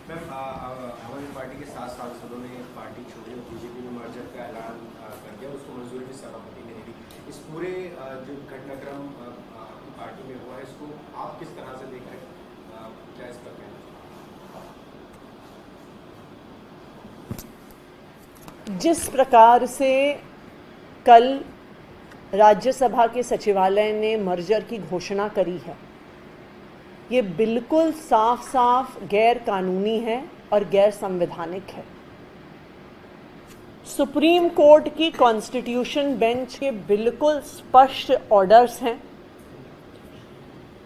Ma'am, आम आदमी party के 7 सांसदों ने पार्टी छोड़ी और बीजेपी में मर्जर का ऐलान कर दिया, उसको मंजूरी भी सभापति ने दी। इस पूरे जो घटनाक्रम पार्टी में हुआ है, इसको आप किस तरह से देख रहे हैं, क्या इस पर कहना? जिस प्रकार से कल राज्यसभा के सचिवालय ने मर्जर की घोषणा करी है, ये बिल्कुल साफ साफ गैर कानूनी है और गैर संवैधानिक है। सुप्रीम कोर्ट की कॉन्स्टिट्यूशन बेंच के बिल्कुल स्पष्ट ऑर्डर्स हैं,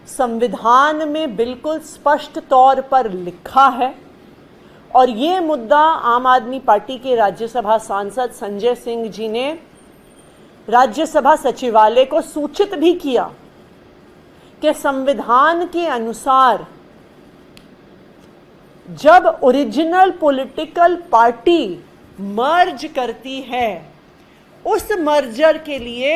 संविधान में बिल्कुल स्पष्ट तौर पर लिखा है, और ये मुद्दा आम आदमी पार्टी के राज्यसभा सांसद संजय सिंह जी ने राज्यसभा सचिवालय को सूचित भी किया कि संविधान के अनुसार जब ओरिजिनल पॉलिटिकल पार्टी मर्ज करती है, उस मर्जर के लिए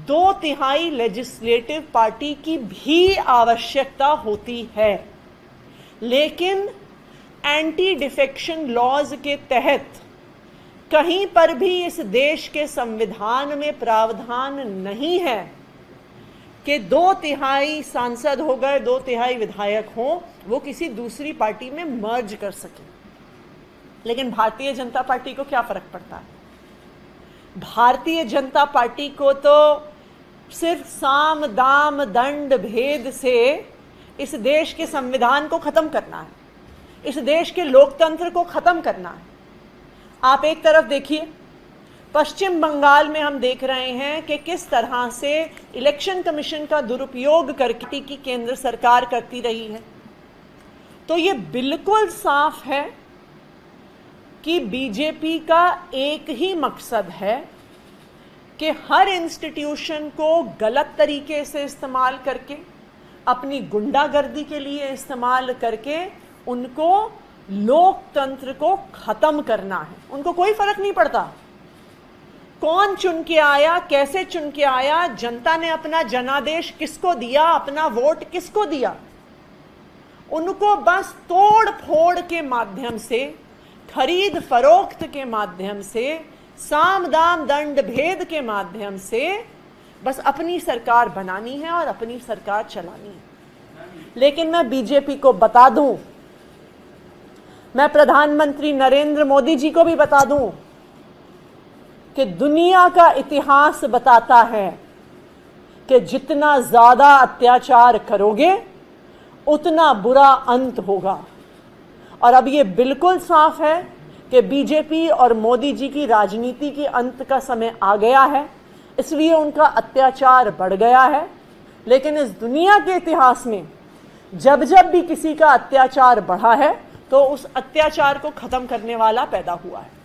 2/3 लेजिस्लेटिव पार्टी की भी आवश्यकता होती है। लेकिन एंटी डिफेक्शन लॉज के तहत कहीं पर भी इस देश के संविधान में प्रावधान नहीं है कि 2/3 सांसद हो गए, 2/3 विधायक हों, वो किसी दूसरी पार्टी में मर्ज कर सके। लेकिन भारतीय जनता पार्टी को क्या फर्क पड़ता है? भारतीय जनता पार्टी को तो सिर्फ साम दाम दंड भेद से इस देश के संविधान को खत्म करना है, इस देश के लोकतंत्र को खत्म करना है। आप एक तरफ देखिए, पश्चिम बंगाल में हम देख रहे हैं कि किस तरह से इलेक्शन कमीशन का दुरुपयोग करके की केंद्र सरकार करती रही है। तो ये बिल्कुल साफ है कि बीजेपी का एक ही मकसद है कि हर इंस्टीट्यूशन को गलत तरीके से इस्तेमाल करके, अपनी गुंडागर्दी के लिए इस्तेमाल करके उनको लोकतंत्र को खत्म करना है। उनको कोई फर्क नहीं पड़ता कौन चुन के आया, कैसे चुन के आया, जनता ने अपना जनादेश किसको दिया, अपना वोट किसको दिया। उनको बस तोड़ फोड़ के माध्यम से, खरीद फरोख्त के माध्यम से, साम दाम दंड भेद के माध्यम से बस अपनी सरकार बनानी है और अपनी सरकार चलानी है। लेकिन मैं बीजेपी को बता दूं, मैं प्रधानमंत्री नरेंद्र मोदी जी को भी बता दूं कि दुनिया का इतिहास बताता है कि जितना ज्यादा अत्याचार करोगे उतना बुरा अंत होगा। और अब ये बिल्कुल साफ है कि बीजेपी और मोदी जी की राजनीति के अंत का समय आ गया है, इसलिए उनका अत्याचार बढ़ गया है। लेकिन इस दुनिया के इतिहास में जब जब भी किसी का अत्याचार बढ़ा है तो उस अत्याचार को खत्म करने वाला पैदा हुआ है।